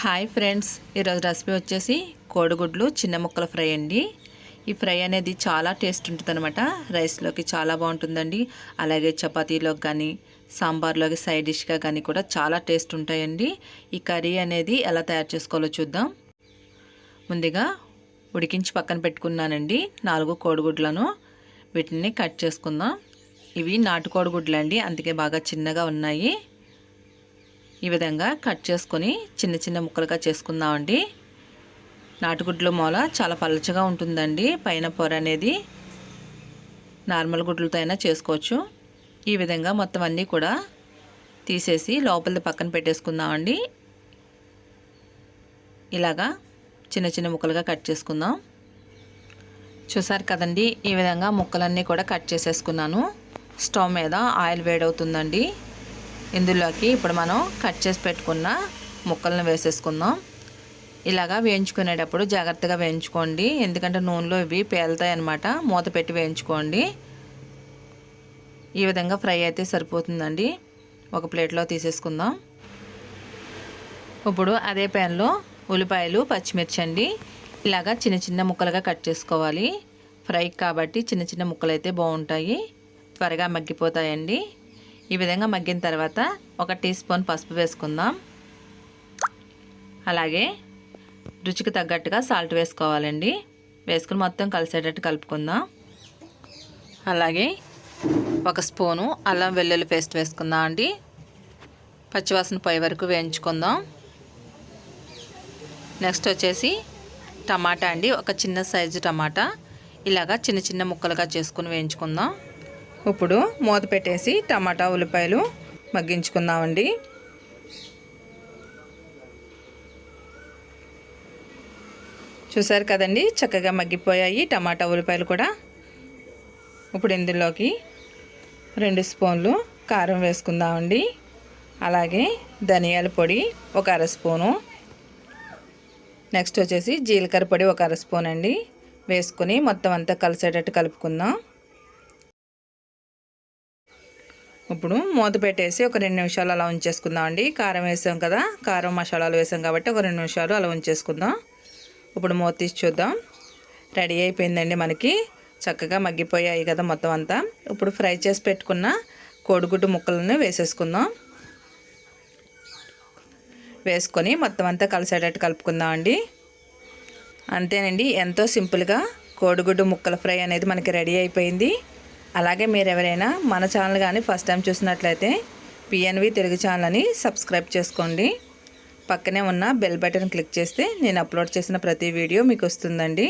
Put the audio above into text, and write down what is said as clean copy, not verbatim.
Hi friends, ఈరోజు recipe వచ్చేసి కోడిగుడ్లు చిన్న ముక్కల ఫ్రై అండి. ఈ ఫ్రై అనేది చాలా టేస్ట్ ఉంటుంది అనమాట. రైస్లోకి చాలా బాగుంటుందండి. అలాగే చపాతీలోకి కానీ సాంబార్లోకి సైడ్ డిష్గా కానీ కూడా చాలా టేస్ట్ ఉంటాయండి. ఈ కర్రీ అనేది ఎలా తయారు చేసుకోవాలో చూద్దాం. ముందుగా ఉడికించి పక్కన పెట్టుకున్నానండి 4 కోడిగుడ్లను. వీటిని కట్ చేసుకుందాం. ఇవి నాటు కోడిగుడ్లు అండి, అందుకే బాగా చిన్నగా ఉన్నాయి. ఈ విధంగా కట్ చేసుకొని చిన్న చిన్న ముక్కలుగా చేసుకుందామండి. నాటుగుడ్ల మూల చాలా పలచగా ఉంటుందండి. పైన పొర అనేది నార్మల్ గుడ్లతో అయినా చేసుకోవచ్చు. ఈ విధంగా మొత్తం అన్నీ కూడా తీసేసి లోపలిది పక్కన పెట్టేసుకుందామండి. ఇలాగా చిన్న చిన్న ముక్కలుగా కట్ చేసుకుందాం. చూసారు కదండి, ఈ విధంగా ముక్కలన్నీ కూడా కట్ చేసేసుకున్నాను. స్టవ్ మీద ఆయిల్ వేడవుతుందండి. ఇందులోకి ఇప్పుడు మనం కట్ చేసి పెట్టుకున్న ముక్కలను వేసేసుకుందాం. ఇలాగా వేయించుకునేటప్పుడు జాగ్రత్తగా వేయించుకోండి, ఎందుకంటే నూనెలో ఇవి పేలుతాయి అన్నమాట. మూత పెట్టి వేయించుకోండి. ఈ విధంగా ఫ్రై అయితే సరిపోతుందండి. ఒక ప్లేట్లో తీసేసుకుందాం. ఇప్పుడు అదే ప్యాన్లో ఉల్లిపాయలు పచ్చిమిర్చి అండి ఇలాగా చిన్న చిన్న ముక్కలుగా కట్ చేసుకోవాలి. ఫ్రై కాబట్టి చిన్న చిన్న ముక్కలు అయితే బాగుంటాయి, త్వరగా మగ్గిపోతాయండి. ఈ విధంగా మగ్గిన తర్వాత 1 టీ స్పూన్ పసుపు వేసుకుందాం. అలాగే రుచికి తగ్గట్టుగా సాల్ట్ వేసుకోవాలండి. వేసుకుని మొత్తం కలిసేటట్టు కలుపుకుందాం. అలాగే 1 స్పూను అల్లం వెల్లుల్లి పేస్ట్ వేసుకుందాం అండి. పచ్చివాసన పోయే వరకు వేయించుకుందాం. నెక్స్ట్ వచ్చేసి టమాటా అండి, ఒక చిన్న సైజు టమాటా ఇలాగా చిన్న చిన్న ముక్కలుగా చేసుకుని వేయించుకుందాం. ఇప్పుడు మూత పెట్టేసి టమాటా ఉల్లిపాయలు మగ్గించుకుందామండి. చూసారు కదండి, చక్కగా మగ్గిపోయాయి టమాటా ఉల్లిపాయలు కూడా. ఇప్పుడు ఇందులోకి 2 స్పూన్లు కారం వేసుకుందామండి. అలాగే ధనియాల పొడి 1 అర స్పూను. నెక్స్ట్ వచ్చేసి జీలకర్ర పొడి 1 అర స్పూన్ అండి. వేసుకుని మొత్తం అంతా కలిసేటట్టు కలుపుకుందాం. ఇప్పుడు మూత పెట్టేసి ఒక 2 నిమిషాలు అలా ఉంచేసుకుందాం అండి. కారం వేసాం కదా, కారం మసాలాలు వేసాం కాబట్టి ఒక 2 నిమిషాలు అలా ఉంచేసుకుందాం. ఇప్పుడు మూత తీసి చూద్దాం. రెడీ అయిపోయిందండి. మనకి చక్కగా మగ్గిపోయాయి కదా మొత్తం అంతా. ఇప్పుడు ఫ్రై చేసి పెట్టుకున్న కోడిగుడ్డు ముక్కలను వేసేసుకుందాం. వేసుకొని మొత్తం అంతా కలిసేటట్టు కలుపుకుందాం అండి. అంతేనండి, ఎంతో సింపుల్గా కోడిగుడ్డు ముక్కల ఫ్రై అనేది మనకి రెడీ అయిపోయింది. అలాగే మీరు ఎవరైనా మన ఛానల్ కానీ ఫస్ట్ టైం చూసినట్లయితే పిఎన్వి తెలుగు ఛానల్ని సబ్స్క్రైబ్ చేసుకోండి. పక్కనే ఉన్న బెల్ బటన్ క్లిక్ చేస్తే నేను అప్లోడ్ చేసిన ప్రతి వీడియో మీకు వస్తుందండి.